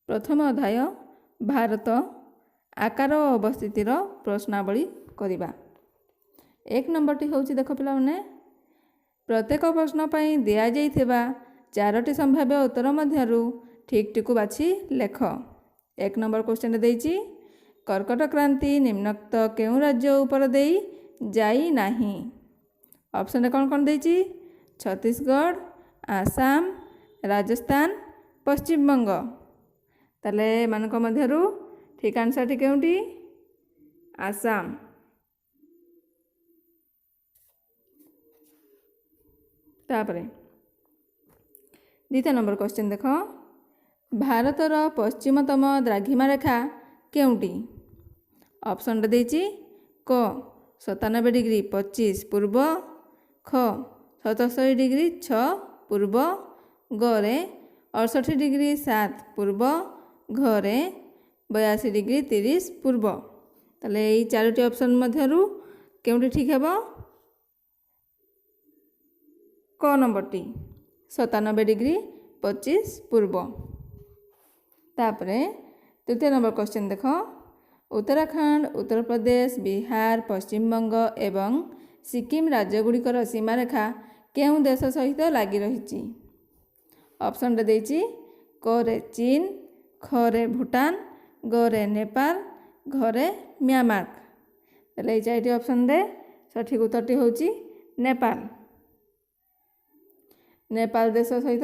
प्रथम अध्याय भारत आकार और अवस्थितिर प्रश्नावली करवा। 1 नंबरटी हूँ देख पिला माने प्रत्येक प्रश्न पर दिया जाइथिबा 4टी संभाव्य उत्तर मध्यरु ठीक टिकु बाछि लेख। 1 नंबर क्वेश्चन देइछि कर्कट क्रांति निम्नोक्त केउ राज्य उपर देई जाई नाही। ऑप्शन कौन कौन देइछि छत्तीसगढ़, आसाम, राजस्थान, पश्चिम बंग। ताले मानक मध्यरु ठीक आंसर टी केउंटी आसाम। तापरे द्वितीय नंबर क्वेश्चन देख भारतर पश्चिमतम द्राघिमा रेखा केउंटी। ऑप्शन देइछि क 97 डिग्री 25 पूर्व, ख 77 डिग्री 6 पूर्व, ग रे 68 डिग्री 7 पूर्व, घ रे 82 डिग्री 30 पूर्व। ताले एई 4टी ऑप्शन मध्यरु केउंटी ठीक हेबो क नंबरटी 97 डिग्री 25 पूर्व। तापरे तृतीय नंबर क्वेश्चन देख उत्तराखंड, उत्तर प्रदेश, बिहार, पश्चिम बंग एवं सिक्किम राज्यगुड़िकर सीमारेखा केउं देश सहित लगी रही। ऑप्शन देइछि क रे चीन, ख रे भूटान, ग रे नेपाल, घ रे म्यांमार। ताले 4टी ऑप्शन दे सठिक उत्तरटी होछि नेपाल। नेपाल देश सहित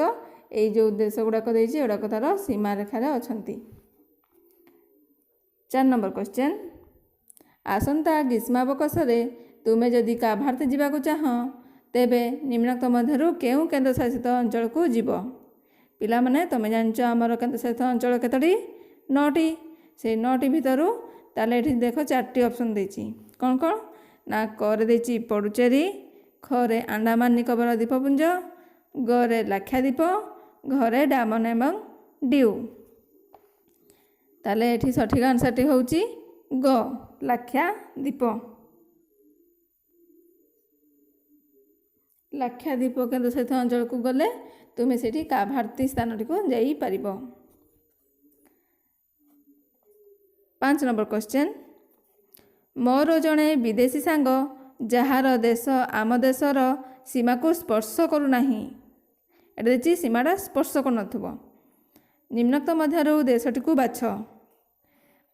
एई जो देश गुड़ाक देइछि एडाक तार सीमा रेखार अछंती। 4 नंबर क्वेश्चन आसंता ग्रीष्मावकाशरे तुमे जदि काभारती जीवाकु चाह तेबे निम्नोक्त मध्यरु केउ केन्द्रशासित अंचल को जीव। पिला माने तमे जानछ हमर केन्द्रशासित अंचल केतडी 9टी। से 9टी भितरु ताले एठी देखो 4टी ऑप्शन देइछि कोन कोन ना क रे देइछि पडुचेरी, ख रे अंडमान निकोबर द्वीपपुंज, ग रे लाक्षाद्वीप, घ रे डामन एवं डिउ। ताले एठी सठिक आंसरटी होउछि ग लाक्षाद्वीप। लाक्षाद्वीप केन्द्रशासित अंचल को गले तुमे सेठी काभारती स्थानटी को जाई परिबो। 5 नंबर क्वेश्चन मोर जणे विदेशी सांग जहार देश आम देशर सीमा को स्पर्श करू नाही। एटा देछि सीमाटा स्पर्श कर नथबो। निम्नोक्त मध्यरु देशटी को बाछ।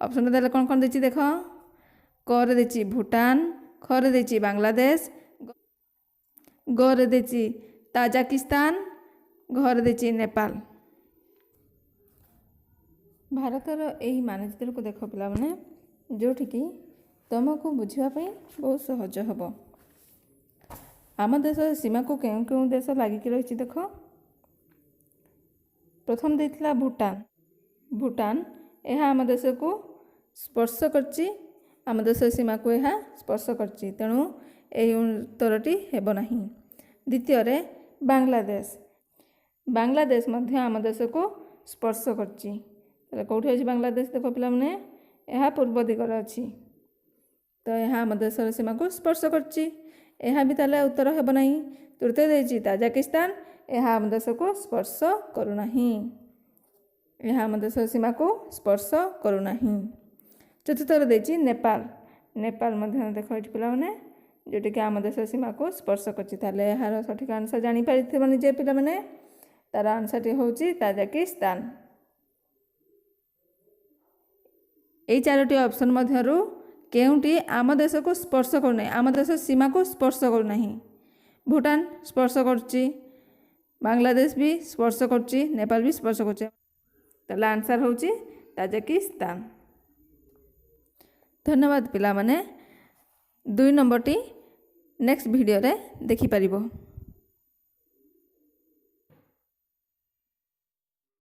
ऑप्शन देले कोन कोन देछि देख क रे देछि भूटान, ख रे देछि बांग्लादेश, ग रे देछि ताजिकिस्तान, घ रे देछि नेपाल। भारतर एही मानचित्र को देख पिला माने जोठी कि तुमको बुझिबा पई बहुत सहज हबो। आम देश सीमा को केउ केउ देश लागिक रही देख। प्रथम देइथिला भूटान। भूटान यह आम देश को स्पर्श करछि। आम देश सीमा को यह स्पर्श करछि तेणु एही उत्तरटी हेबो नाही। द्वितीय रे बांग्लादेश। बांग्लादेश मध्य आम देश को स्पर्श करछि। ताले कोठी अछि बांग्लादेश देख पिला माने यह पूर्व दिगरे अछि तो यह आम देशर सीमा को स्पर्श करछि। यह भी ताले उत्तर हेबो नाही। तृतीय देइछि ताजिकिस्तान। यह आम देश को स्पर्श करू नाही। यह आम देश सीमा को स्पर्श करू नाही। चतुर्थ रे देइछि नेपाल। नेपाल मध्य देख एठी पिला माने जोटी कि आम देश सीमा को स्पर्श करछि। ताले यार सठिक आंसर जानि पारिथिबनि जे पिला माने तार आंसरटी होछि ताजिकिस्तान। एई 4टी ऑप्शन मध्यरु केउंटी आम देश को स्पर्श करू नाही। आम देश सीमा को स्पर्श करू नाही। भूटान स्पर्श करछि, बांग्लादेश भी स्पर्श करछि, नेपाल भी स्पर्श करछि। ताले आंसर होछि ताजिकिस्तान। धन्यवाद पिला माने 2 नंबरटी नेक्स्ट वीडियो रे देखि परिबो।